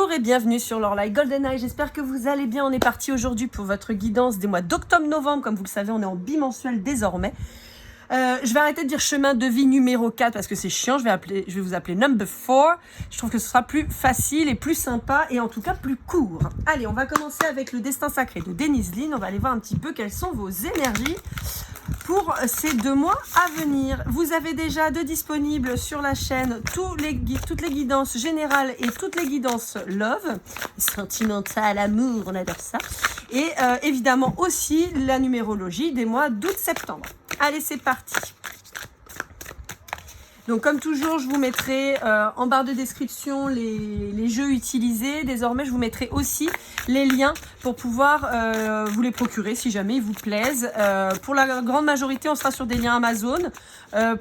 Bonjour et bienvenue sur Lorelai GoldenEye, j'espère que vous allez bien. On est parti aujourd'hui pour votre guidance des mois d'octobre-novembre. Comme vous le savez, on est en bimensuel désormais. Je vais arrêter de dire chemin de vie numéro 4 parce que c'est chiant, je vais vous appeler number 4. Je trouve que ce sera plus facile et plus sympa et en tout cas plus court. Allez, on va commencer avec le destin sacré de Denise Lynn. On va aller voir un petit peu quelles sont vos énergies pour ces 2 mois à venir. Vous avez déjà de disponibles sur la chaîne toutes les guidances générales et toutes les guidances love, sentimentale, amour, on adore ça. Et évidemment aussi la numérologie des mois d'août-septembre. Allez, c'est parti. Donc comme toujours, je vous mettrai en barre de description les jeux utilisés. Désormais, je vous mettrai aussi les liens pour pouvoir vous les procurer si jamais ils vous plaisent. Pour la grande majorité, on sera sur des liens Amazon.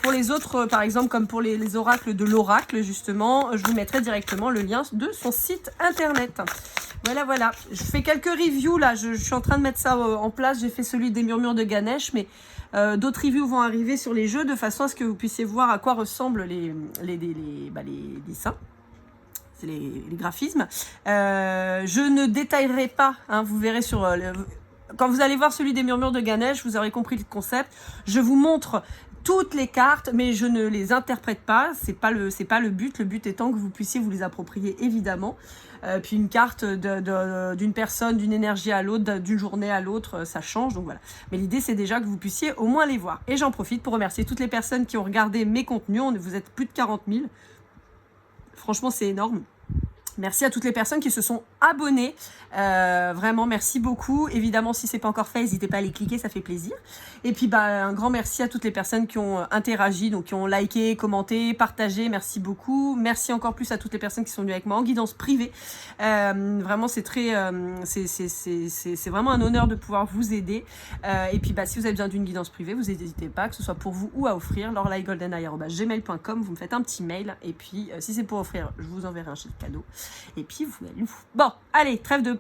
Pour les autres, par exemple, comme pour les oracles de l'oracle, justement, je vous mettrai directement le lien de son site internet. Voilà. Je fais quelques reviews là. Je suis en train de mettre ça en place. J'ai fait celui des murmures de Ganesh, mais d'autres reviews vont arriver sur les jeux de façon à ce que vous puissiez voir à quoi ressemblent les dessins, les graphismes. Je ne détaillerai pas, hein, vous verrez sur... quand vous allez voir celui des murmures de Ganesh, vous aurez compris le concept. Je vous montre toutes les cartes, mais je ne les interprète pas. C'est pas le but. Le but étant que vous puissiez vous les approprier, évidemment. Puis une carte d'une personne, d'une énergie à l'autre, d'une journée à l'autre, ça change. Donc voilà. Mais l'idée, c'est déjà que vous puissiez au moins les voir. Et j'en profite pour remercier toutes les personnes qui ont regardé mes contenus. Vous êtes plus de 40 000. Franchement, c'est énorme. Merci à toutes les personnes qui se sont abonnées. Vraiment, merci beaucoup. Évidemment, si ce n'est pas encore fait, n'hésitez pas à les cliquer, ça fait plaisir. Et puis, un grand merci à toutes les personnes qui ont interagi, donc qui ont liké, commenté, partagé. Merci beaucoup. Merci encore plus à toutes les personnes qui sont venues avec moi en guidance privée. Vraiment, c'est vraiment un honneur de pouvoir vous aider. Et puis, si vous avez besoin d'une guidance privée, vous n'hésitez pas, que ce soit pour vous ou à offrir. lorelaigoldeneye@gmail.com. Vous me faites un petit mail. Et puis, si c'est pour offrir, je vous enverrai un chèque cadeau. Et puis bon, allez, trêve de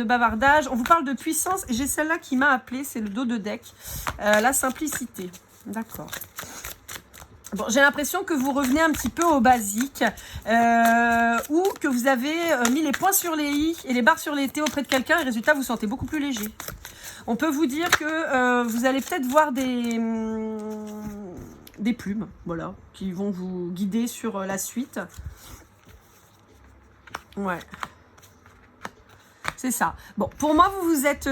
bavardage. On vous parle de puissance. Et j'ai celle-là qui m'a appelé, c'est le dos de deck. La simplicité. D'accord. Bon, j'ai l'impression que vous revenez un petit peu au basique ou que vous avez mis les points sur les i et les barres sur les t auprès de quelqu'un et résultat, vous vous sentez beaucoup plus léger. On peut vous dire que vous allez peut-être voir des plumes, voilà, qui vont vous guider sur la suite. Ouais. C'est ça. Bon, pour moi, vous êtes...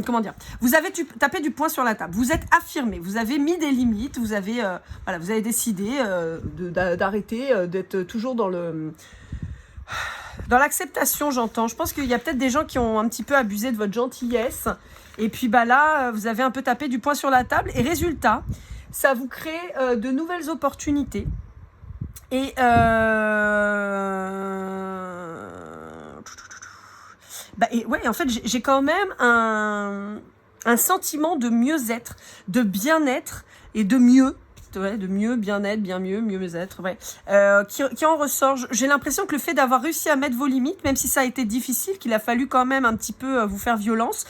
comment dire? Vous avez tapé du poing sur la table. Vous êtes affirmé. Vous avez mis des limites. Vous avez, vous avez décidé d'arrêter, d'être toujours dans l'acceptation, j'entends. Je pense qu'il y a peut-être des gens qui ont un petit peu abusé de votre gentillesse. Et puis, là, vous avez un peu tapé du poing sur la table. Et résultat, ça vous crée de nouvelles opportunités. Et ouais, en fait, j'ai quand même un sentiment de mieux-être, de bien-être et de mieux. Ouais, de mieux, bien-être, bien mieux, mieux-être, ouais. Qui en ressort. J'ai l'impression que le fait d'avoir réussi à mettre vos limites, même si ça a été difficile, qu'il a fallu quand même un petit peu vous faire violence,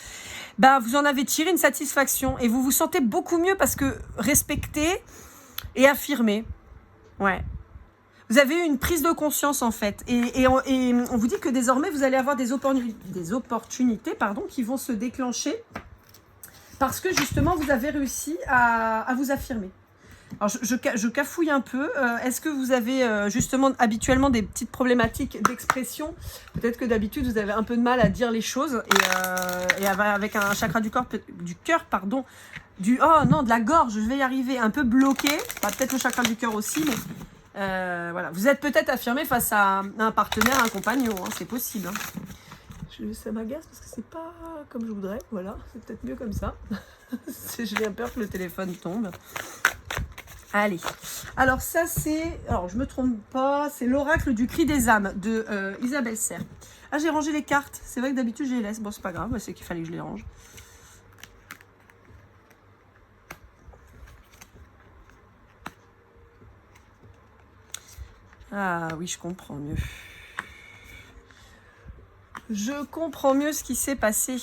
vous en avez tiré une satisfaction et vous vous sentez beaucoup mieux parce que respecté et affirmé. Ouais. Vous avez eu une prise de conscience en fait et on vous dit que désormais vous allez avoir des opportunités qui vont se déclencher parce que justement vous avez réussi à vous affirmer. Alors je cafouille un peu. Est-ce que vous avez justement habituellement des petites problématiques d'expression? Peut-être que d'habitude vous avez un peu de mal à dire les choses et avec un chakra du cœur, de la gorge, je vais y arriver, un peu bloqué. Peut-être le chakra du cœur aussi, mais voilà, vous êtes peut-être affirmé face à un partenaire, un compagnon, hein, c'est possible. Hein. Ça m'agace parce que c'est pas comme je voudrais, voilà, c'est peut-être mieux comme ça. J'ai bien peur que le téléphone tombe. Allez, alors ça c'est, je me trompe pas, c'est l'oracle du cri des âmes de Isabelle Serre. Ah, j'ai rangé les cartes, c'est vrai que d'habitude je les laisse, bon c'est pas grave, c'est qu'il fallait que je les range. Ah oui, je comprends mieux. Je comprends mieux ce qui s'est passé.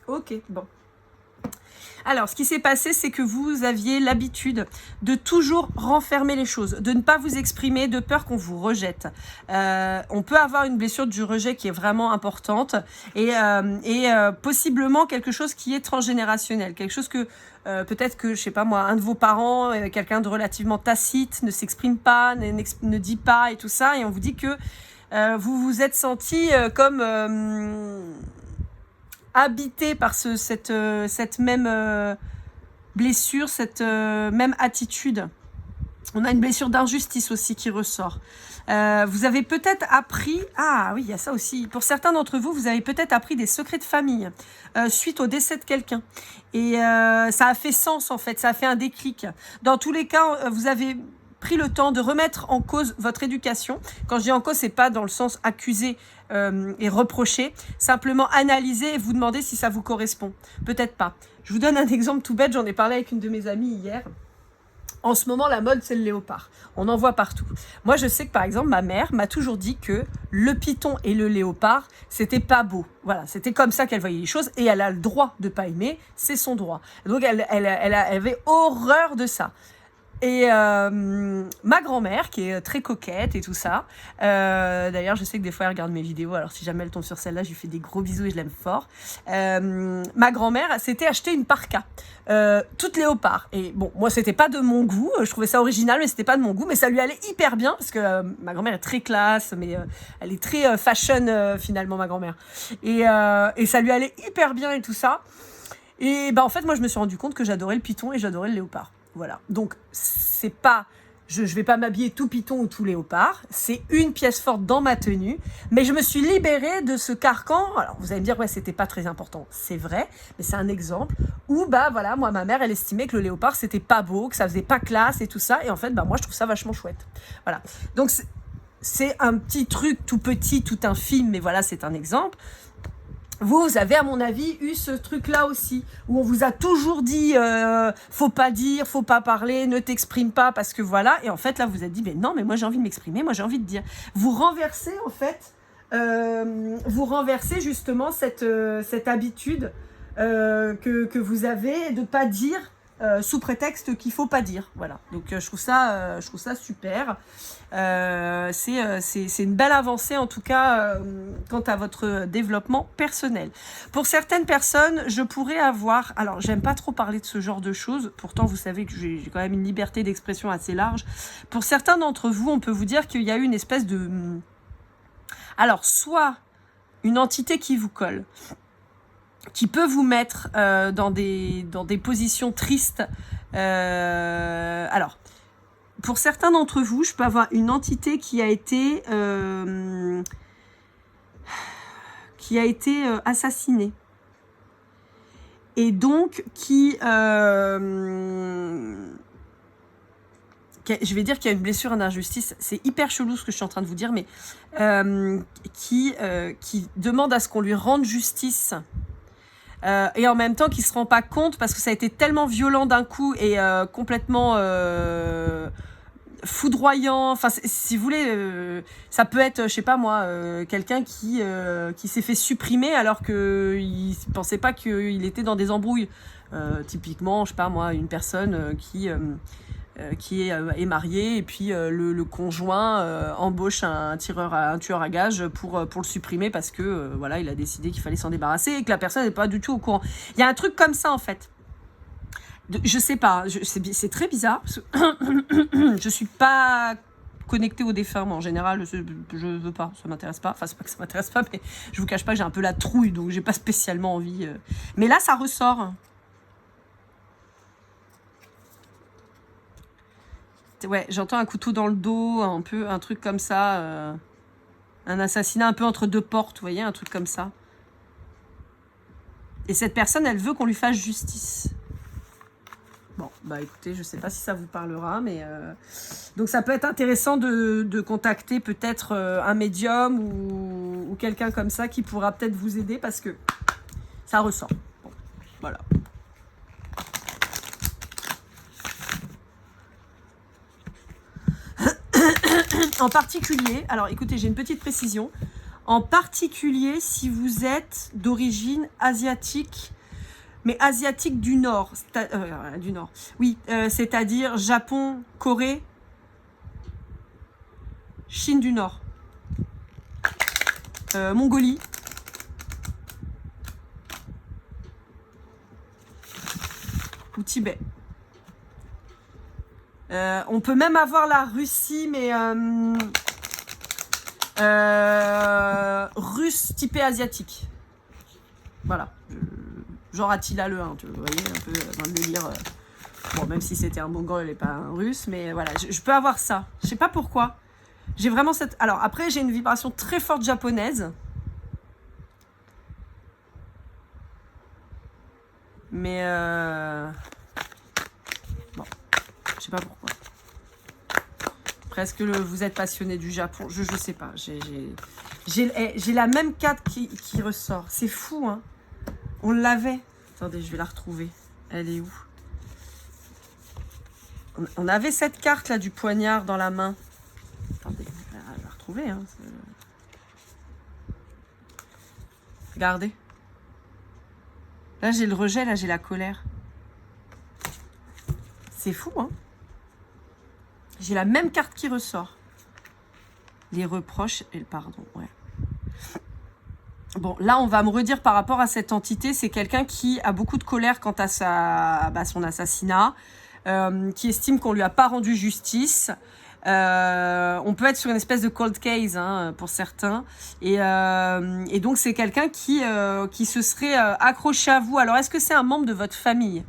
Ok, bon. Alors, ce qui s'est passé, c'est que vous aviez l'habitude de toujours renfermer les choses, de ne pas vous exprimer, de peur qu'on vous rejette. On peut avoir une blessure du rejet qui est vraiment importante et possiblement quelque chose qui est transgénérationnel, quelque chose que peut-être que, je sais pas moi, un de vos parents, quelqu'un de relativement tacite, ne s'exprime pas, ne dit pas et tout ça, et on vous dit que vous vous êtes senti comme habité par cette même blessure, cette même attitude. On a une blessure d'injustice aussi qui ressort. Vous avez peut-être appris... Ah oui, il y a ça aussi. Pour certains d'entre vous, vous avez peut-être appris des secrets de famille suite au décès de quelqu'un. Et ça a fait sens en fait, ça a fait un déclic. Dans tous les cas, vous avez pris le temps de remettre en cause votre éducation. Quand je dis en cause, c'est pas dans le sens accuser et reprocher, simplement analyser et vous demander si ça vous correspond. Peut-être pas. Je vous donne un exemple tout bête, j'en ai parlé avec une de mes amies hier. En ce moment, la mode, c'est le léopard. On en voit partout. Moi, je sais que, par exemple, ma mère m'a toujours dit que le python et le léopard, c'était pas beau. Voilà, c'était comme ça qu'elle voyait les choses. Et elle a le droit de pas aimer, c'est son droit. Donc, elle avait horreur de ça. Et ma grand-mère, qui est très coquette et tout ça, d'ailleurs, je sais que des fois, elle regarde mes vidéos, alors si jamais elle tombe sur celle-là, je lui fais des gros bisous et je l'aime fort. Ma grand-mère s'était acheté une parka, toute léopard. Et bon, moi, c'était pas de mon goût, je trouvais ça original, mais c'était pas de mon goût, mais ça lui allait hyper bien, parce que ma grand-mère est très classe, mais elle est très fashion, finalement, ma grand-mère. Et ça lui allait hyper bien et tout ça. Et en fait, moi, je me suis rendu compte que j'adorais le python et j'adorais le léopard. Voilà, donc c'est pas, je vais pas m'habiller tout python ou tout léopard, c'est une pièce forte dans ma tenue, mais je me suis libérée de ce carcan. Alors vous allez me dire, ouais, c'était pas très important, c'est vrai, mais c'est un exemple où, voilà, moi, ma mère, elle estimait que le léopard, c'était pas beau, que ça faisait pas classe et tout ça, et en fait, moi, je trouve ça vachement chouette. Voilà, donc c'est un petit truc tout petit, tout infime, mais voilà, c'est un exemple. Vous avez, à mon avis, eu ce truc-là aussi, où on vous a toujours dit faut pas dire, faut pas parler, ne t'exprime pas, parce que voilà. Et en fait, là, vous êtes dit, mais non, mais moi, j'ai envie de m'exprimer, moi, j'ai envie de dire. Vous renversez, en fait, justement cette habitude que vous avez de pas dire sous prétexte qu'il faut pas dire. Voilà. Donc, je trouve ça super. C'est une belle avancée en tout cas quant à votre développement personnel. Pour certaines personnes, je pourrais avoir, alors j'aime pas trop parler de ce genre de choses, pourtant vous savez que j'ai quand même une liberté d'expression assez large. Pour certains d'entre vous, on peut vous dire qu'il y a eu une espèce de, alors soit une entité qui vous colle, qui peut vous mettre dans des positions tristes. Alors, pour certains d'entre vous, je peux avoir une entité qui a été assassinée. Et donc, je vais dire qu'il y a une blessure, une injustice. C'est hyper chelou ce que je suis en train de vous dire, mais qui demande à ce qu'on lui rende justice. Et en même temps qui se rend pas compte parce que ça a été tellement violent d'un coup et complètement foudroyant. Enfin, si vous voulez, ça peut être, je sais pas moi, quelqu'un qui s'est fait supprimer alors qu'il pensait pas qu'il était dans des embrouilles. Typiquement, je sais pas moi, une personne qui est marié et puis le conjoint embauche un tueur à gages pour le supprimer parce que voilà, il a décidé qu'il fallait s'en débarrasser et que la personne n'est pas du tout au courant. Il y a un truc comme ça en fait. Je sais pas, c'est très bizarre. Je suis pas connectée aux défunts, mais en général, je veux pas, ça m'intéresse pas. Enfin, c'est pas que ça m'intéresse pas, mais je vous cache pas que j'ai un peu la trouille, donc j'ai pas spécialement envie. Mais là, ça ressort. Ouais, j'entends un couteau dans le dos, un truc comme ça, un assassinat un peu entre deux portes, vous voyez, un truc comme ça. Et cette personne, elle veut qu'on lui fasse justice. Bon, écoutez, je sais pas si ça vous parlera, mais donc ça peut être intéressant de contacter peut-être un médium ou quelqu'un comme ça qui pourra peut-être vous aider parce que ça ressort. Bon, voilà. En particulier, alors écoutez, j'ai une petite précision. En particulier, si vous êtes d'origine asiatique, mais asiatique du Nord. Du Nord. Oui, c'est-à-dire Japon, Corée, Chine du Nord, Mongolie, ou Tibet. On peut même avoir la Russie, mais russe typé asiatique. Voilà. Genre Attila le 1, tu voyez, un peu dans le délire. Bon, même si c'était un mongol et pas un russe, mais voilà, je peux avoir ça. Je sais pas pourquoi. J'ai vraiment cette... Alors, après, j'ai une vibration très forte japonaise. Mais... Bon, je sais pas pourquoi. Presque vous êtes passionné du Japon. Je sais pas. J'ai la même carte qui ressort. C'est fou, hein. On l'avait. Attendez, je vais la retrouver. Elle est où? On avait cette carte là du poignard dans la main. Attendez, je vais la retrouver. Hein. Regardez. Là, j'ai le rejet, là, j'ai la colère. C'est fou, hein. J'ai la même carte qui ressort. Les reproches et le pardon, ouais. Bon, là, on va me redire par rapport à cette entité, c'est quelqu'un qui a beaucoup de colère quant à son assassinat, qui estime qu'on lui a pas rendu justice. On peut être sur une espèce de cold case, hein, pour certains. Et donc, c'est quelqu'un qui se serait accroché à vous. Alors, est-ce que c'est un membre de votre famille?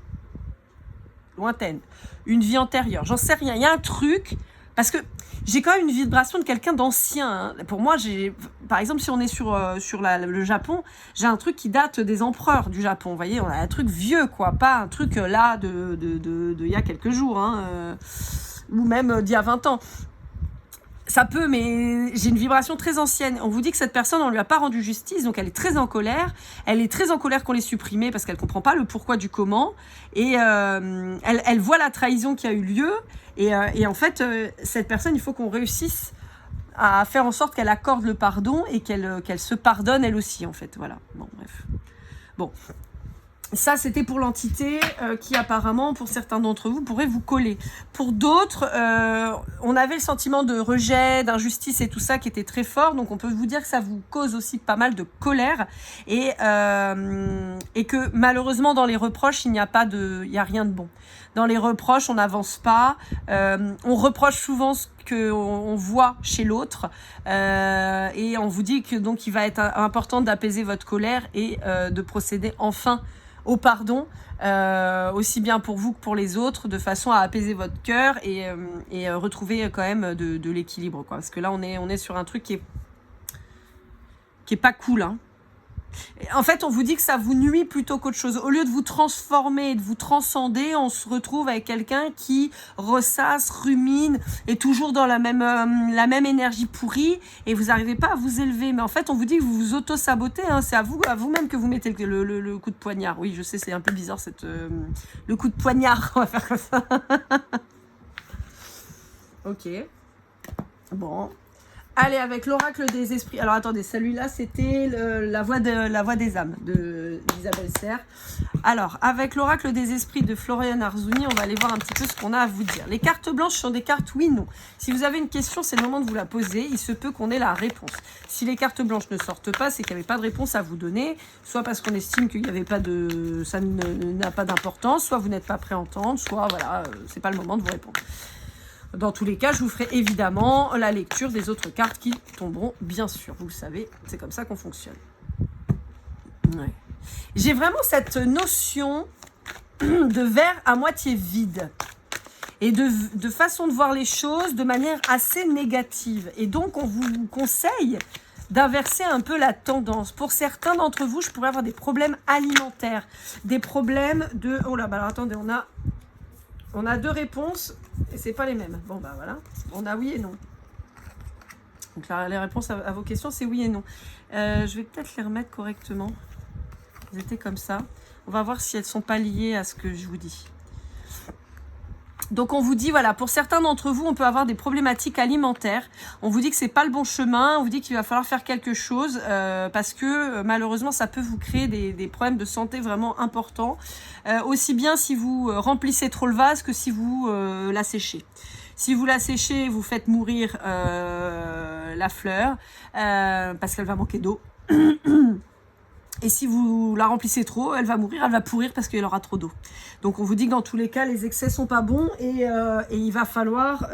Lointaine. Une vie antérieure. J'en sais rien. Il y a un truc... Parce que j'ai quand même une vibration de quelqu'un d'ancien. Hein. Pour moi, par exemple, si on est sur le Japon, j'ai un truc qui date des empereurs du Japon. Vous voyez, on a un truc vieux, quoi. Pas un truc là de il y a quelques jours, hein, ou même d'il y a 20 ans. Ça peut, mais j'ai une vibration très ancienne. On vous dit que cette personne, on lui a pas rendu justice, donc elle est très en colère. Elle est très en colère qu'on l'ait supprimée parce qu'elle comprend pas le pourquoi du comment. Et elle voit la trahison qui a eu lieu. Et en fait, cette personne, il faut qu'on réussisse à faire en sorte qu'elle accorde le pardon et qu'elle se pardonne elle aussi, en fait. Voilà. Bon, bref. Bon. Ça, c'était pour l'entité qui, apparemment, pour certains d'entre vous, pourrait vous coller. Pour d'autres, on avait le sentiment de rejet, d'injustice et tout ça qui était très fort. Donc, on peut vous dire que ça vous cause aussi pas mal de colère. Et que, malheureusement, dans les reproches, il n'y a rien de bon. Dans les reproches, on n'avance pas. On reproche souvent ce qu'on voit chez l'autre. Et on vous dit que donc il va être important d'apaiser votre colère et de procéder enfin au pardon, aussi bien pour vous que pour les autres, de façon à apaiser votre cœur et retrouver quand même de l'équilibre, quoi. Parce que là, on est sur un truc qui est pas cool, hein. En fait, on vous dit que ça vous nuit plutôt qu'autre chose. Au lieu de vous transformer et de vous transcender, on se retrouve avec quelqu'un qui ressasse, rumine, est toujours dans la même énergie pourrie et vous n'arrivez pas à vous élever. Mais en fait, on vous dit que vous vous auto-sabotez. Hein. C'est à vous-même que vous mettez le coup de poignard. Oui, je sais, c'est un peu bizarre le coup de poignard. On va faire comme ça. Ok. Bon. Allez, avec l'oracle des esprits. Alors, attendez, celui-là, c'était la voix des âmes d'Isabelle Serre. Alors, avec l'oracle des esprits de Florian Arzouni, on va aller voir un petit peu ce qu'on a à vous dire. Les cartes blanches sont des cartes oui, non. Si vous avez une question, c'est le moment de vous la poser. Il se peut qu'on ait la réponse. Si les cartes blanches ne sortent pas, c'est qu'il n'y avait pas de réponse à vous donner. Soit parce qu'on estime qu'il n'y avait pas ça n'a pas d'importance, soit vous n'êtes pas prêt à entendre, soit, voilà, c'est pas le moment de vous répondre. Dans tous les cas, je vous ferai évidemment la lecture des autres cartes qui tomberont, bien sûr. Vous le savez, c'est comme ça qu'on fonctionne. Ouais. J'ai vraiment cette notion de verre à moitié vide et de façon de voir les choses de manière assez négative. Et donc, on vous conseille d'inverser un peu la tendance. Pour certains d'entre vous, je pourrais avoir des problèmes alimentaires, des problèmes de... Oh là, bah alors attendez, on a deux réponses et c'est pas les mêmes. Bon, bah voilà. On a oui et non. Donc là, les réponses à vos questions, c'est oui et non. Je vais peut-être les remettre correctement. Elles étaient comme ça. On va voir si elles sont pas liées à ce que je vous dis. Donc on vous dit, voilà, pour certains d'entre vous, on peut avoir des problématiques alimentaires. On vous dit que c'est pas le bon chemin, on vous dit qu'il va falloir faire quelque chose parce que malheureusement, ça peut vous créer des problèmes de santé vraiment importants. Aussi bien si vous remplissez trop le vase que si vous l'asséchez. Si vous l'asséchez, vous faites mourir la fleur parce qu'elle va manquer d'eau. Et si vous la remplissez trop, elle va mourir, elle va pourrir parce qu'elle aura trop d'eau. Donc on vous dit que dans tous les cas, les excès sont pas bons et il va falloir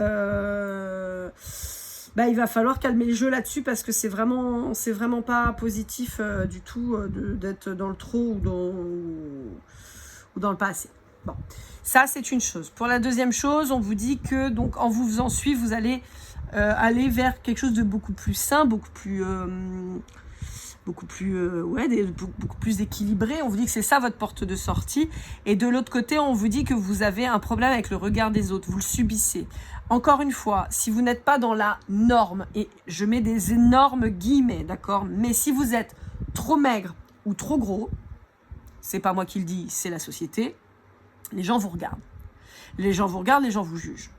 calmer le jeu là-dessus parce que c'est vraiment pas positif du tout d'être dans le trop ou dans le pas assez. Bon, ça c'est une chose. Pour la deuxième chose, on vous dit que donc en vous faisant suivre, vous allez aller vers quelque chose de beaucoup plus sain, beaucoup plus équilibré. On vous dit que c'est ça votre porte de sortie. Et de l'autre côté, on vous dit que vous avez un problème avec le regard des autres. Vous le subissez. Encore une fois, si vous n'êtes pas dans la norme, et je mets des énormes guillemets, d'accord, mais si vous êtes trop maigre ou trop gros, c'est pas moi qui le dis, c'est la société, les gens vous regardent. Les gens vous regardent, les gens vous jugent.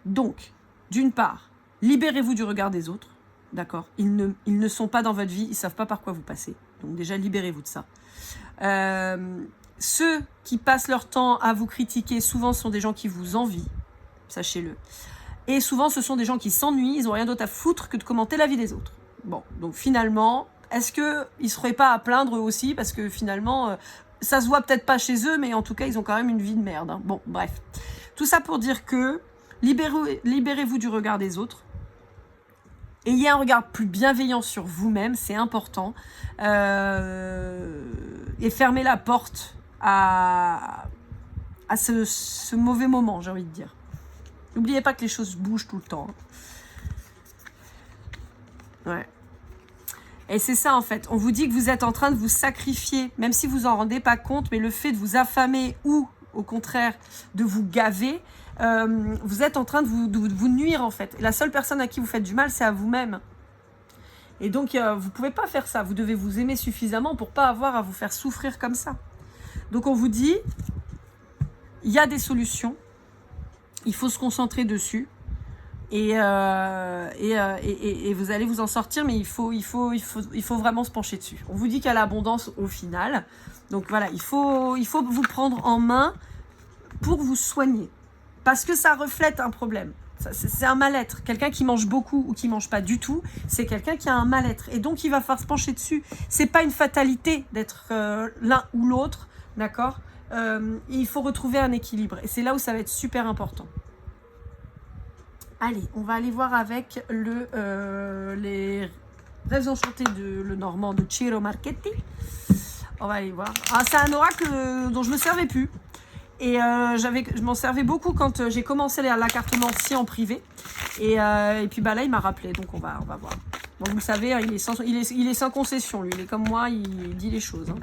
Donc, d'une part, libérez-vous du regard des autres. D'accord, ils ne sont pas dans votre vie, ils ne savent pas par quoi vous passez. Donc déjà, libérez-vous de ça. Ceux qui passent leur temps à vous critiquer, souvent, ce sont des gens qui vous envient, sachez-le. Et souvent, ce sont des gens qui s'ennuient, ils n'ont rien d'autre à foutre que de commenter la vie des autres. Bon, donc finalement, est-ce qu'ils ne seraient pas à plaindre eux aussi? Parce que finalement, ça se voit peut-être pas chez eux, mais en tout cas, ils ont quand même une vie de merde. Hein. Bon, bref. Tout ça pour dire que libérez-vous du regard des autres. Ayez un regard plus bienveillant sur vous-même, c'est important. Et fermez la porte à ce mauvais moment, j'ai envie de dire. N'oubliez pas que les choses bougent tout le temps. Ouais. Et c'est ça en fait. On vous dit que vous êtes en train de vous sacrifier, même si vous en rendez pas compte, mais le fait de vous affamer ou au contraire de vous gaver, vous êtes en train de vous nuire en fait. La seule personne à qui vous faites du mal, c'est à vous-même. Et donc, vous ne pouvez pas faire ça. Vous devez vous aimer suffisamment pour ne pas avoir à vous faire souffrir comme ça. Donc, on vous dit, il y a des solutions. Il faut se concentrer dessus. Et vous allez vous en sortir, mais il faut vraiment se pencher dessus. On vous dit qu'il y a l'abondance au final. Donc, voilà, il faut vous prendre en main pour vous soigner. Parce que ça reflète un problème. C'est un mal-être. Quelqu'un qui mange beaucoup ou qui mange pas du tout, c'est quelqu'un qui a un mal-être. Et donc, il va falloir se pencher dessus. C'est pas une fatalité d'être l'un ou l'autre, d'accord ? Il faut retrouver un équilibre. Et c'est là où ça va être super important. Allez, on va aller voir avec les Rêves enchantés de le Normand de Ciro Marchetti. On va aller voir. Ah, c'est un oracle dont je me servais plus. Et je m'en servais beaucoup quand j'ai commencé la carte Nancy en privé. Et puis bah là, il m'a rappelé. Donc on va voir. Bon, vous le savez, hein, il est sans concession, lui. Il est comme moi, il dit les choses. Hein.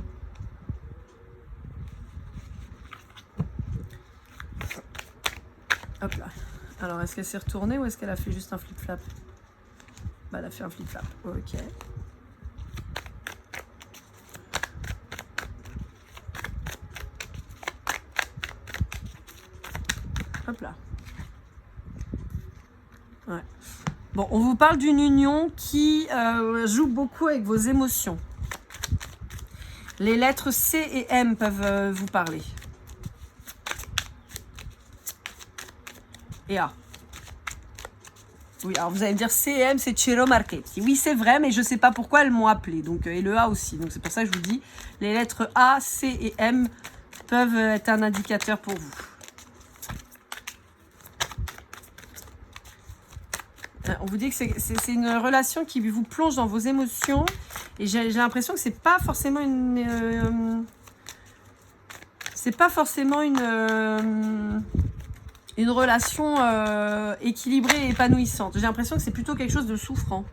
Hop là. Alors, est-ce qu'elle s'est retournée ou est-ce qu'elle a fait juste un flip-flap? Bah, elle a fait un flip-flap. Ok. Hop là. Ouais. Bon, on vous parle d'une union qui joue beaucoup avec vos émotions. Les lettres C et M peuvent vous parler. Et A. Oui, alors vous allez me dire C et M, c'est Ciro Marchetti. Oui, c'est vrai, mais je ne sais pas pourquoi elles m'ont appelé. Donc, et le A aussi. Donc c'est pour ça que je vous dis, les lettres A, C et M peuvent être un indicateur pour vous. On vous dit que c'est une relation qui vous plonge dans vos émotions. Et j'ai l'impression que c'est pas forcément une relation équilibrée et épanouissante. J'ai l'impression que c'est plutôt quelque chose de souffrant.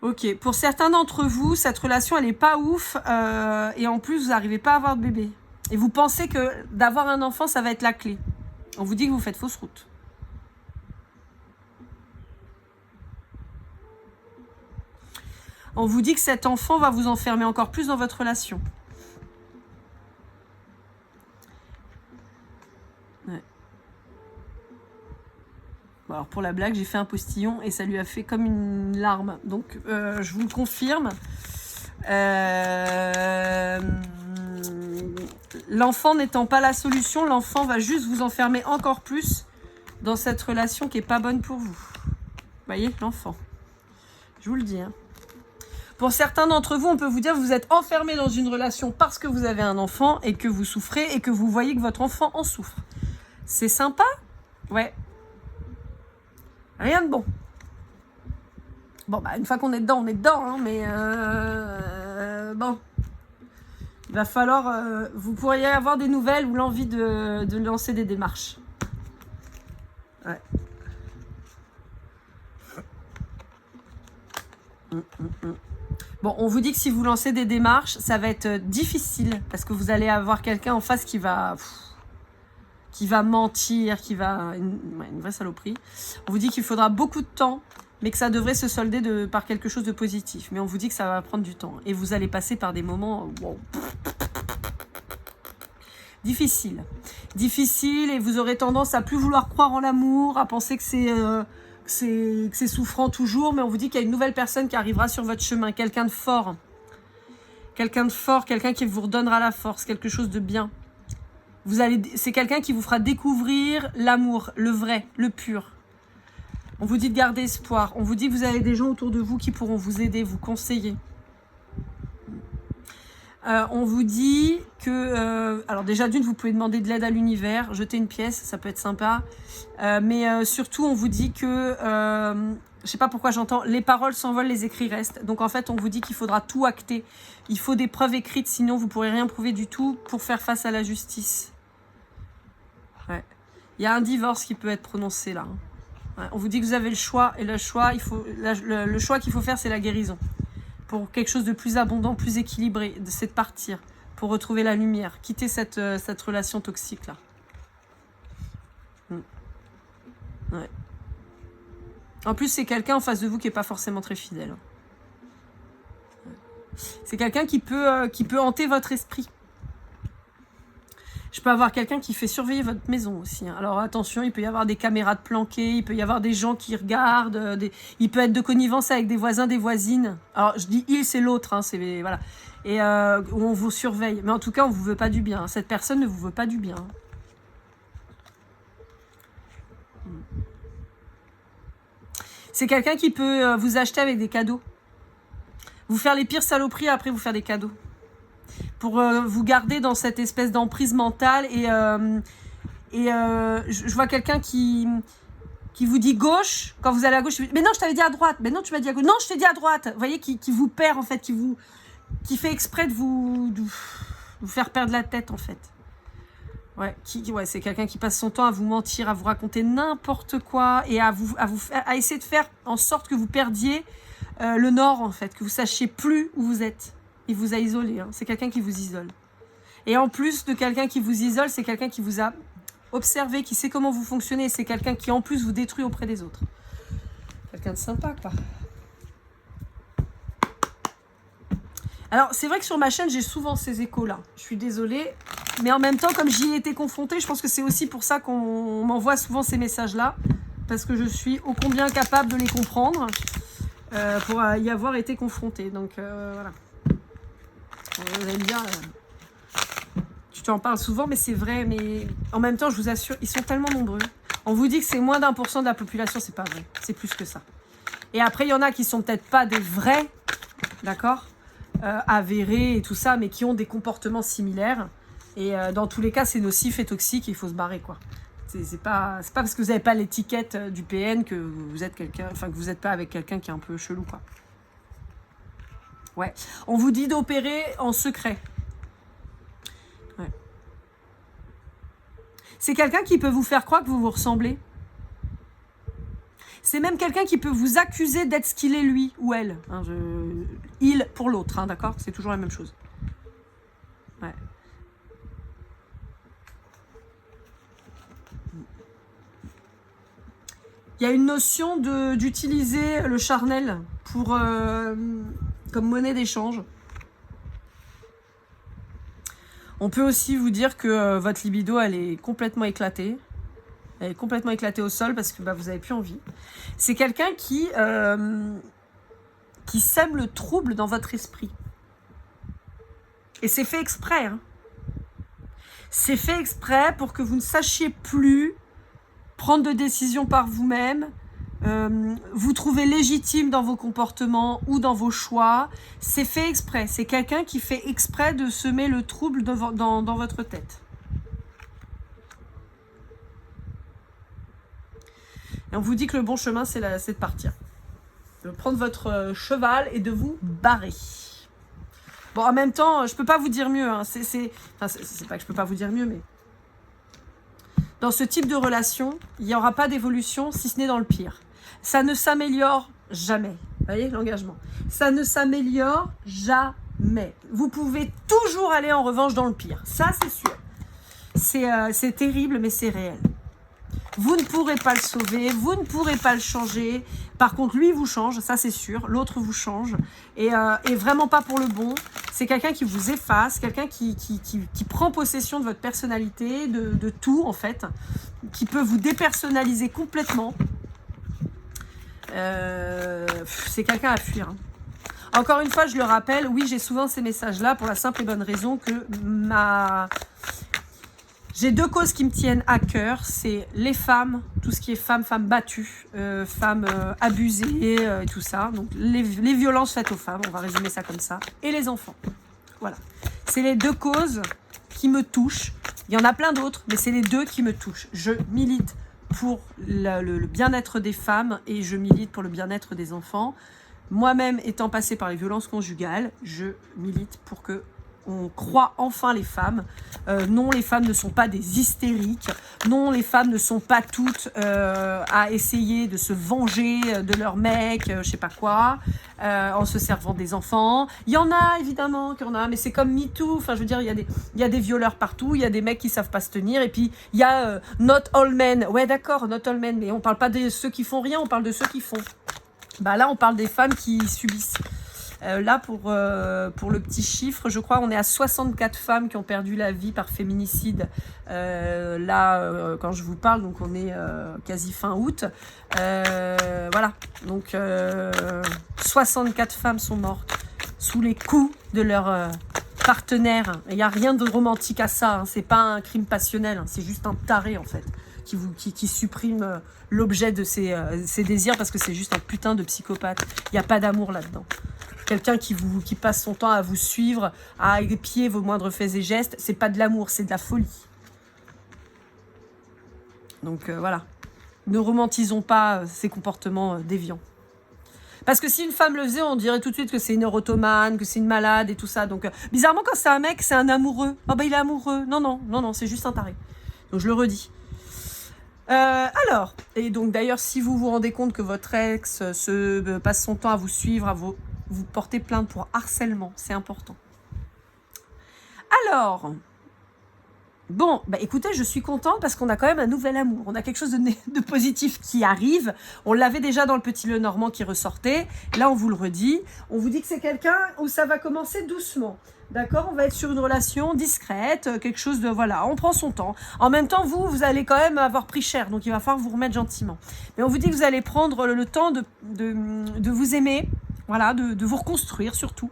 Ok, pour certains d'entre vous, cette relation, elle n'est pas ouf. Et en plus, vous n'arrivez pas à avoir de bébé. Et vous pensez que d'avoir un enfant, ça va être la clé. On vous dit que vous faites fausse route. On vous dit que cet enfant va vous enfermer encore plus dans votre relation. Alors pour la blague, j'ai fait un postillon et ça lui a fait comme une larme. Donc je vous le confirme. L'enfant n'étant pas la solution, l'enfant va juste vous enfermer encore plus dans cette relation qui n'est pas bonne pour vous. Vous voyez, l'enfant. Je vous le dis. Hein. Pour certains d'entre vous, on peut vous dire que vous êtes enfermé dans une relation parce que vous avez un enfant et que vous souffrez et que vous voyez que votre enfant en souffre. C'est sympa? Ouais. Rien de bon. Bon, bah, une fois qu'on est dedans, on est dedans, hein, mais bon. Il va falloir... vous pourriez avoir des nouvelles ou l'envie de lancer des démarches. Ouais. Bon, on vous dit que si vous lancez des démarches, ça va être difficile parce que vous allez avoir quelqu'un en face qui va mentir, une vraie saloperie. On vous dit qu'il faudra beaucoup de temps, mais que ça devrait se solder par quelque chose de positif. Mais on vous dit que ça va prendre du temps et vous allez passer par des moments wow, difficiles et vous aurez tendance à plus vouloir croire en l'amour, à penser que c'est souffrant toujours, mais on vous dit qu'il y a une nouvelle personne qui arrivera sur votre chemin, quelqu'un de fort, quelqu'un qui vous redonnera la force, quelque chose de bien. C'est quelqu'un qui vous fera découvrir l'amour, le vrai, le pur. On vous dit de garder espoir, on vous dit que vous avez des gens autour de vous qui pourront vous aider, vous conseiller. On vous dit que... alors déjà d'une, vous pouvez demander de l'aide à l'univers, jeter une pièce, ça peut être sympa. Mais surtout, on vous dit que... je sais pas pourquoi j'entends, les paroles s'envolent, les écrits restent. Donc en fait, on vous dit qu'il faudra tout acter. Il faut des preuves écrites, sinon vous pourrez rien prouver du tout pour faire face à la justice. Ouais. Il y a un divorce qui peut être prononcé là. Ouais. On vous dit que vous avez le choix, et le choix qu'il faut faire, c'est la guérison. Pour quelque chose de plus abondant, plus équilibré, c'est de partir, pour retrouver la lumière, quitter cette relation toxique là. Ouais. En plus, c'est quelqu'un en face de vous qui n'est pas forcément très fidèle. C'est quelqu'un qui peut hanter votre esprit. Je peux avoir quelqu'un qui fait surveiller votre maison aussi. Hein. Alors attention, il peut y avoir des caméras de planquées, il peut y avoir des gens qui regardent, il peut être de connivence avec des voisins, des voisines. Alors je dis il, c'est l'autre, hein, voilà. Et où on vous surveille. Mais en tout cas, on ne vous veut pas du bien. Cette personne ne vous veut pas du bien. C'est quelqu'un qui peut vous acheter avec des cadeaux. Vous faire les pires saloperies, après vous faire des cadeaux. Pour vous garder dans cette espèce d'emprise mentale. Et je vois quelqu'un qui vous dit gauche. Quand vous allez à gauche, mais non, je t'avais dit à droite. Mais non, tu m'as dit à gauche. Non, je t'ai dit à droite. Vous voyez, qui vous perd, en fait. Qui fait exprès de vous faire perdre la tête, en fait. Ouais, c'est quelqu'un qui passe son temps à vous mentir, à vous raconter n'importe quoi et à essayer de faire en sorte que vous perdiez le nord, en fait, que vous sachiez plus où vous êtes. Il vous a isolé, hein. C'est quelqu'un qui vous isole. Et en plus de quelqu'un qui vous isole, c'est quelqu'un qui vous a observé, qui sait comment vous fonctionnez, et c'est quelqu'un qui en plus vous détruit auprès des autres. Quelqu'un de sympa, quoi. Alors, c'est vrai que sur ma chaîne, j'ai souvent ces échos-là. Je suis désolée. Mais en même temps, comme j'y ai été confrontée, je pense que c'est aussi pour ça qu'on m'envoie souvent ces messages-là. Parce que je suis ô combien capable de les comprendre pour y avoir été confrontée. Donc, voilà. Vous allez me dire, tu t'en parles souvent, mais c'est vrai. Mais en même temps, je vous assure, ils sont tellement nombreux. On vous dit que c'est moins d'1% de la population, c'est pas vrai. C'est plus que ça. Et après, il y en a qui sont peut-être pas des vrais, d'accord, avérés et tout ça, mais qui ont des comportements similaires. Et dans tous les cas, c'est nocif et toxique et il faut se barrer, quoi. C'est pas parce que vous n'avez pas l'étiquette du PN que vous êtes quelqu'un, enfin que vous n'êtes pas avec quelqu'un qui est un peu chelou, quoi. Ouais. On vous dit d'opérer en secret. Ouais. C'est quelqu'un qui peut vous faire croire que vous vous ressemblez. C'est même quelqu'un qui peut vous accuser d'être ce qu'il est lui ou elle. Hein, il pour l'autre, hein, d'accord? C'est toujours la même chose. Ouais. Il y a une notion d'utiliser le charnel pour, comme monnaie d'échange. On peut aussi vous dire que votre libido, elle est complètement éclatée. Elle est complètement éclatée au sol parce que vous n'avez plus envie. C'est quelqu'un qui sème le trouble dans votre esprit. Et c'est fait exprès. Hein. C'est fait exprès pour que vous ne sachiez plus prendre de décisions par vous-même, vous trouvez légitime dans vos comportements ou dans vos choix. C'est fait exprès. C'est quelqu'un qui fait exprès de semer le trouble dans votre tête. Et on vous dit que le bon chemin, c'est de partir. De prendre votre cheval et de vous barrer. Bon, en même temps, je peux pas vous dire mieux. Hein. C'est pas que je peux pas vous dire mieux, mais dans ce type de relation, il n'y aura pas d'évolution si ce n'est dans le pire. Ça ne s'améliore jamais. Vous voyez l'engagement. Ça ne s'améliore jamais. Vous pouvez toujours aller en revanche dans le pire. Ça, c'est sûr. C'est terrible, mais c'est réel. Vous ne pourrez pas le sauver, vous ne pourrez pas le changer. Par contre, lui vous change, ça c'est sûr. L'autre vous change. Et vraiment pas pour le bon. C'est quelqu'un qui vous efface, quelqu'un qui prend possession de votre personnalité, de tout en fait. Qui peut vous dépersonnaliser complètement. C'est quelqu'un à fuir. Hein. Encore une fois, je le rappelle, oui, j'ai souvent ces messages-là pour la simple et bonne raison que j'ai deux causes qui me tiennent à cœur, c'est les femmes, tout ce qui est femmes battues, femmes abusées et tout ça. Donc les violences faites aux femmes, on va résumer ça comme ça, et les enfants. Voilà. C'est les deux causes qui me touchent. Il y en a plein d'autres, mais c'est les deux qui me touchent. Je milite pour le bien-être des femmes et je milite pour le bien-être des enfants. Moi-même étant passée par les violences conjugales, je milite pour que on croit enfin les femmes. Non, les femmes ne sont pas des hystériques. Non, les femmes ne sont pas toutes à essayer de se venger de leur mec, je sais pas quoi, en se servant des enfants. Il y en a évidemment, mais c'est comme MeToo. Enfin, je veux dire, il y a des violeurs partout. Il y a des mecs qui savent pas se tenir. Et puis il y a not all men. Ouais, d'accord, not all men. Mais on parle pas de ceux qui font rien. On parle de ceux qui font. Bah là, on parle des femmes qui subissent. Là, pour le petit chiffre, je crois on est à 64 femmes qui ont perdu la vie par féminicide. Quand je vous parle, donc on est quasi fin août. Voilà, donc 64 femmes sont mortes sous les coups de leur partenaire. Il n'y a rien de romantique à ça, hein. C'est pas un crime passionnel, hein. C'est juste un taré en fait. Qui supprime l'objet de ses désirs parce que c'est juste un putain de psychopathe. Il n'y a pas d'amour là-dedans. Quelqu'un qui passe son temps à vous suivre, à épier vos moindres faits et gestes, c'est pas de l'amour, c'est de la folie. Donc voilà. Ne romantisons pas ces comportements déviants. Parce que si une femme le faisait, on dirait tout de suite que c'est une erotomane, que c'est une malade et tout ça. Donc bizarrement, quand c'est un mec, c'est un amoureux. Oh bah il est amoureux. Non, c'est juste un taré. Donc je le redis. Alors, et donc d'ailleurs, si vous vous rendez compte que votre ex passe son temps à vous suivre, vous portez plainte pour harcèlement, c'est important. Alors, bon, écoutez, je suis contente parce qu'on a quand même un nouvel amour. On a quelque chose de positif qui arrive. On l'avait déjà dans le Petit Lenormand qui ressortait. Là, on vous le redit. On vous dit que c'est quelqu'un où ça va commencer doucement. D'accord, on va être sur une relation discrète, quelque chose de... Voilà, on prend son temps. En même temps, vous allez quand même avoir pris cher, donc il va falloir vous remettre gentiment. Mais on vous dit que vous allez prendre le temps de vous aimer, voilà, de vous reconstruire surtout.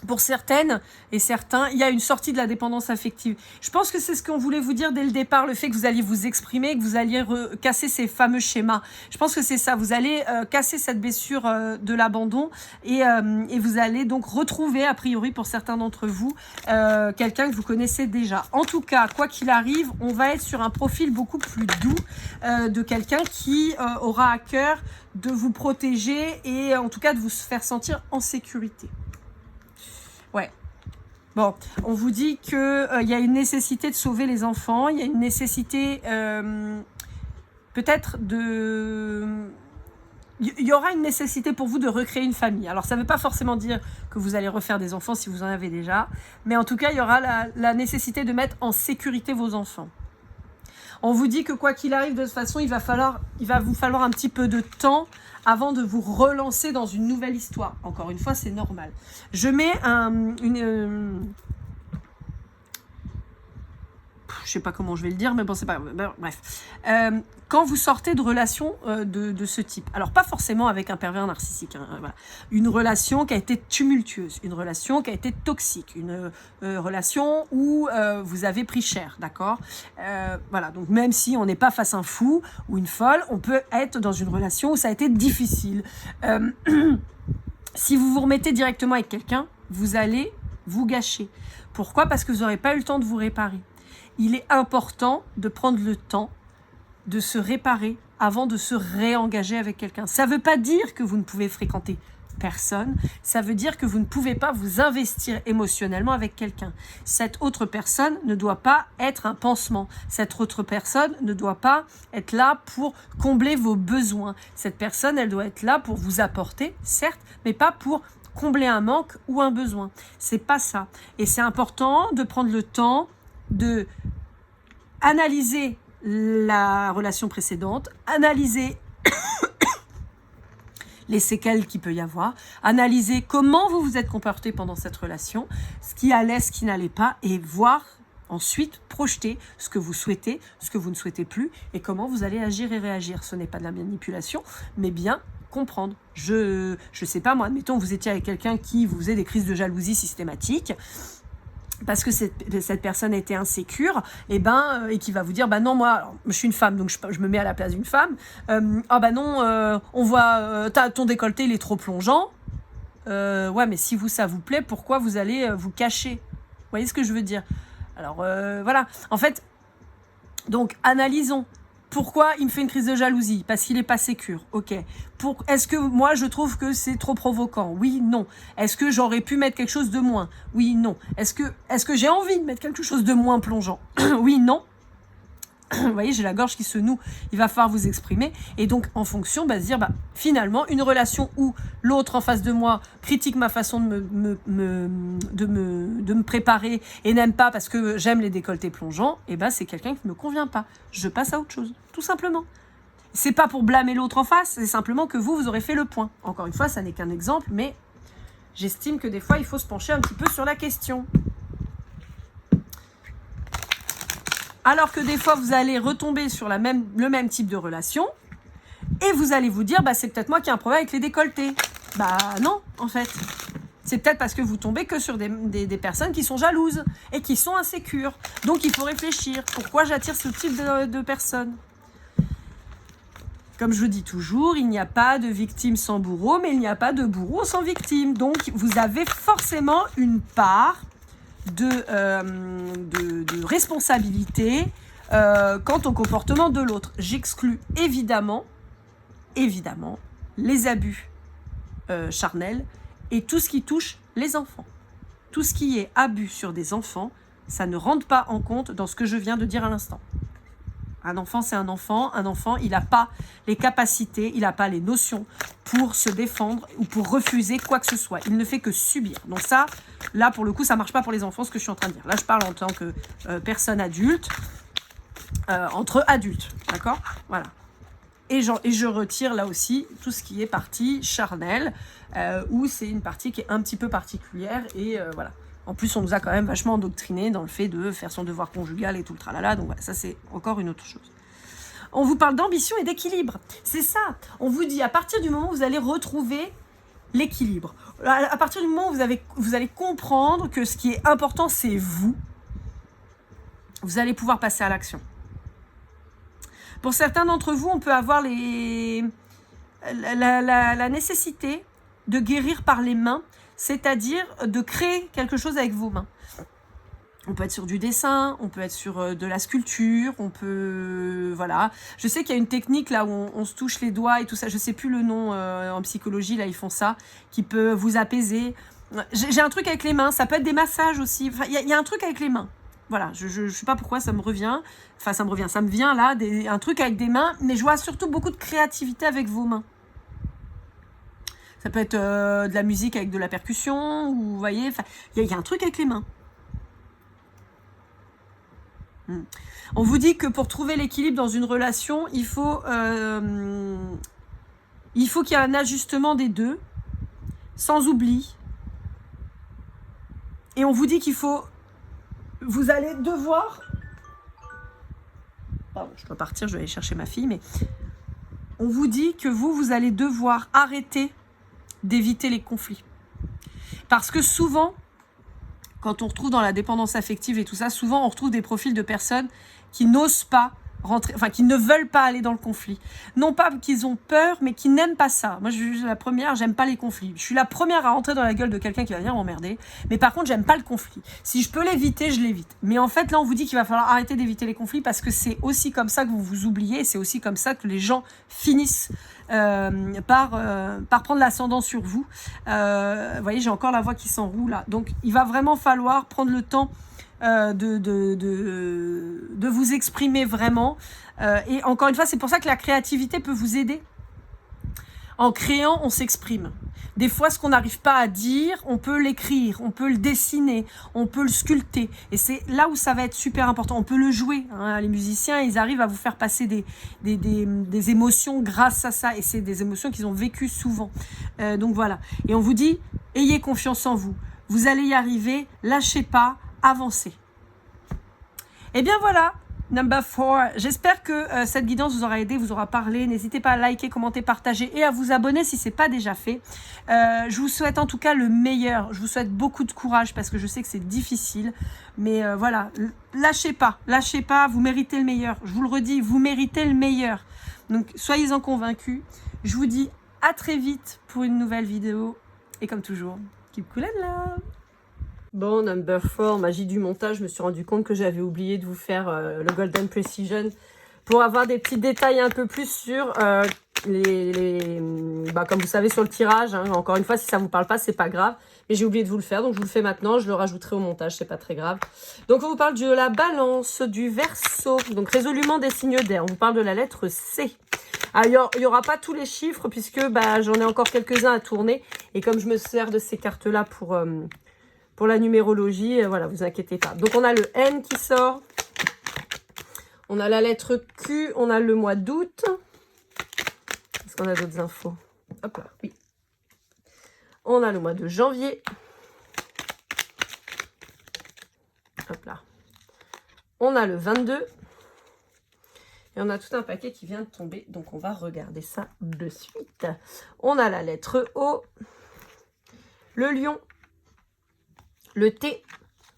Pour certaines et certains, il y a une sortie de la dépendance affective. Je pense que c'est ce qu'on voulait vous dire dès le départ, le fait que vous alliez vous exprimer, que vous alliez casser ces fameux schémas. Je pense que c'est ça, vous allez casser cette blessure de l'abandon et vous allez donc retrouver, a priori pour certains d'entre vous, quelqu'un que vous connaissez déjà. En tout cas, quoi qu'il arrive, on va être sur un profil beaucoup plus doux de quelqu'un qui aura à cœur de vous protéger et en tout cas de vous faire sentir en sécurité. Ouais. Bon, on vous dit qu'il y a une nécessité de sauver les enfants, il y a une nécessité peut-être de... Il y aura une nécessité pour vous de recréer une famille. Alors, ça ne veut pas forcément dire que vous allez refaire des enfants si vous en avez déjà, mais en tout cas, il y aura la nécessité de mettre en sécurité vos enfants. On vous dit que quoi qu'il arrive, de toute façon, il va vous falloir un petit peu de temps avant de vous relancer dans une nouvelle histoire. Encore une fois, c'est normal. Je mets je sais pas comment je vais le dire, mais bon, c'est pas grave. Bref. Quand vous sortez de relations de ce type, alors pas forcément avec un pervers narcissique, hein, voilà. Une relation qui a été tumultueuse, une relation qui a été toxique, une relation où vous avez pris cher, d'accord, voilà, donc même si on n'est pas face à un fou ou une folle, on peut être dans une relation où ça a été difficile. Si vous vous remettez directement avec quelqu'un, vous allez vous gâcher. Pourquoi ? Parce que vous n'aurez pas eu le temps de vous réparer. Il est important de prendre le temps de se réparer avant de se réengager avec quelqu'un. Ça ne veut pas dire que vous ne pouvez fréquenter personne, ça veut dire que vous ne pouvez pas vous investir émotionnellement avec quelqu'un. Cette autre personne ne doit pas être un pansement. Cette autre personne ne doit pas être là pour combler vos besoins. Cette personne, elle doit être là pour vous apporter, certes, mais pas pour combler un manque ou un besoin. C'est pas ça. Et c'est important de prendre le temps de analyser la relation précédente, analyser les séquelles qu'il peut y avoir, analyser comment vous vous êtes comporté pendant cette relation, ce qui allait, ce qui n'allait pas, et voir ensuite projeter ce que vous souhaitez, ce que vous ne souhaitez plus, et comment vous allez agir et réagir. Ce n'est pas de la manipulation, mais bien comprendre. Je sais pas moi, admettons vous étiez avec quelqu'un qui vous faisait des crises de jalousie systématiques, parce que cette personne était insécure, et qui va vous dire non, moi alors, je suis une femme, donc je me mets à la place d'une femme, non, on voit ton décolleté, il est trop plongeant, ouais, mais si ça vous plaît, pourquoi vous allez vous cacher? Vous voyez ce que je veux dire? Alors voilà, en fait, donc analysons. Pourquoi il me fait une crise de jalousie? Parce qu'il n'est pas sécure. Ok. Est-ce que moi je trouve que c'est trop provoquant? Oui, non. Est-ce que j'aurais pu mettre quelque chose de moins? Oui, non. Est-ce que j'ai envie de mettre quelque chose de moins plongeant? Oui, non. Vous voyez, j'ai la gorge qui se noue. Il va falloir vous exprimer. Et donc, en fonction, se dire, finalement, une relation où l'autre en face de moi critique ma façon de me préparer et n'aime pas parce que j'aime les décolletés plongeants, c'est quelqu'un qui ne me convient pas. Je passe à autre chose, tout simplement. C'est pas pour blâmer l'autre en face, c'est simplement que vous aurez fait le point. Encore une fois, ça n'est qu'un exemple, mais j'estime que des fois, il faut se pencher un petit peu sur la question. Alors que des fois, vous allez retomber sur le même type de relation et vous allez vous dire, c'est peut-être moi qui ai un problème avec les décolletés. Non, en fait. C'est peut-être parce que vous tombez que sur des personnes qui sont jalouses et qui sont insécures. Donc, il faut réfléchir. Pourquoi j'attire ce type de personnes? Comme je dis toujours, il n'y a pas de victime sans bourreau, mais il n'y a pas de bourreau sans victime. Donc, vous avez forcément une part de responsabilité quant au comportement de l'autre. J'exclus évidemment les abus charnels et tout ce qui touche les enfants. Tout ce qui est abus sur des enfants, ça ne rentre pas en compte dans ce que je viens de dire à l'instant. Un enfant, c'est un enfant. Un enfant, il n'a pas les capacités, il n'a pas les notions pour se défendre ou pour refuser quoi que ce soit. Il ne fait que subir. Donc ça, là, pour le coup, ça ne marche pas pour les enfants, ce que je suis en train de dire. Là, je parle en tant que personne adulte, entre adultes, d'accord? Voilà. Et je retire là aussi tout ce qui est partie charnelle, où c'est une partie qui est un petit peu particulière, et voilà. En plus, on nous a quand même vachement endoctriné dans le fait de faire son devoir conjugal et tout le tralala. Donc voilà, ça c'est encore une autre chose. On vous parle d'ambition et d'équilibre. C'est ça. On vous dit, à partir du moment où vous allez retrouver l'équilibre, à partir du moment où vous allez comprendre que ce qui est important, c'est vous allez pouvoir passer à l'action. Pour certains d'entre vous, on peut avoir la nécessité de guérir par les mains, c'est-à-dire de créer quelque chose avec vos mains. On peut être sur du dessin, on peut être sur de la sculpture, on peut... Voilà. Je sais qu'il y a une technique là où on se touche les doigts et tout ça, je ne sais plus le nom en psychologie, là ils font ça, qui peut vous apaiser. J'ai un truc avec les mains, ça peut être des massages aussi, enfin, il y a un truc avec les mains. Voilà, je ne sais pas pourquoi ça me revient, ça me vient là, un truc avec des mains, mais je vois surtout beaucoup de créativité avec vos mains. Ça peut être de la musique avec de la percussion, ou vous voyez, il y a un truc avec les mains. On vous dit que pour trouver l'équilibre dans une relation, il faut qu'il y ait un ajustement des deux, sans oubli. Et on vous dit vous allez devoir Pardon, je dois partir, je vais aller chercher ma fille, mais on vous dit que vous allez devoir arrêter d'éviter les conflits. Parce que souvent, quand on retrouve dans la dépendance affective et tout ça, souvent on retrouve des profils de personnes qui n'osent pas rentrer, enfin qui ne veulent pas aller dans le conflit. Non pas qu'ils ont peur, mais qui n'aiment pas ça. Moi, je suis la première, j'aime pas les conflits. Je suis la première à rentrer dans la gueule de quelqu'un qui va venir m'emmerder. Mais par contre, j'aime pas le conflit. Si je peux l'éviter, je l'évite. Mais en fait, là, on vous dit qu'il va falloir arrêter d'éviter les conflits parce que c'est aussi comme ça que vous vous oubliez. Et c'est aussi comme ça que les gens finissent par prendre l'ascendant sur vous. Vous voyez, j'ai encore la voix qui s'enroule là. Donc, il va vraiment falloir prendre le temps de vous exprimer vraiment. Et encore une fois, c'est pour ça que la créativité peut vous aider. En créant, on s'exprime. Des fois, ce qu'on n'arrive pas à dire, on peut l'écrire, on peut le dessiner, on peut le sculpter. Et c'est là où ça va être super important. On peut le jouer. Hein. Les musiciens, ils arrivent à vous faire passer des émotions grâce à ça. Et c'est des émotions qu'ils ont vécues souvent. Donc voilà. Et on vous dit, ayez confiance en vous. Vous allez y arriver. Lâchez pas. Avancez. Et bien voilà. Number 4, j'espère que cette guidance vous aura aidé, vous aura parlé. N'hésitez pas à liker, commenter, partager et à vous abonner si ce n'est pas déjà fait. Je vous souhaite en tout cas le meilleur. Je vous souhaite beaucoup de courage parce que je sais que c'est difficile. Mais voilà, lâchez pas, vous méritez le meilleur. Je vous le redis, vous méritez le meilleur. Donc soyez-en convaincus. Je vous dis à très vite pour une nouvelle vidéo. Et comme toujours, keep cool and love. Bon, number 4, magie du montage, je me suis rendu compte que j'avais oublié de vous faire le Golden Precision pour avoir des petits détails un peu plus sur comme vous savez sur le tirage. Hein, encore une fois, si ça vous parle pas, c'est pas grave. Mais j'ai oublié de vous le faire, donc je vous le fais maintenant. Je le rajouterai au montage, c'est pas très grave. Donc on vous parle de la balance, du verseau, donc résolument des signes d'air. On vous parle de la lettre C. Il n'y aura pas tous les chiffres puisque j'en ai encore quelques-uns à tourner. Et comme je me sers de ces cartes-là pour la numérologie, voilà, vous inquiétez pas. Donc, on a le N qui sort. On a la lettre Q. On a le mois d'août. Est-ce qu'on a d'autres infos? Hop là, oui. On a le mois de janvier. Hop là. On a le 22. Et on a tout un paquet qui vient de tomber. Donc, on va regarder ça de suite. On a la lettre O. Le lion. Le T,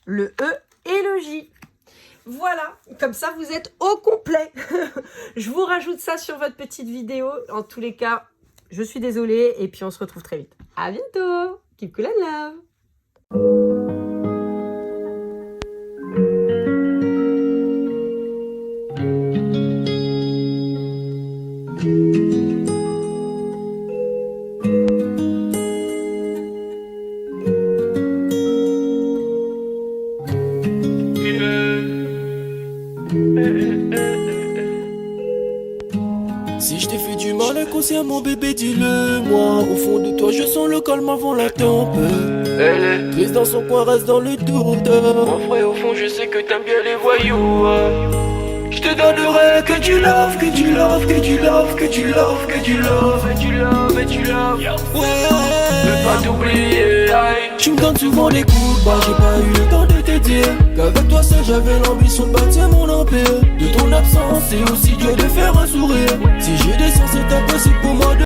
le E et le J. Voilà, comme ça vous êtes au complet. Je vous rajoute ça sur votre petite vidéo. En tous les cas, je suis désolée et puis on se retrouve très vite. À bientôt. Keep cool and love. Si je t'ai fait du mal inconsciemment bébé dis-le moi. Au fond de toi je sens le calme avant la tempête. Elle est triste dans son coin, reste dans le doute. Mon frère au fond je sais que t'aimes bien les voyous. Je te donnerai que du love, que du love, que du love, que du love, que du love, que du love, que du love. Ouais, ne pas t'oublier. Tu me donnes souvent les coups de barre, j'ai pas eu le temps de te dire qu'avec toi seul j'avais l'ambition de bâtir mon empire. De ton absence c'est aussi dur de faire un sourire. Si je descends c'est impossible pour moi de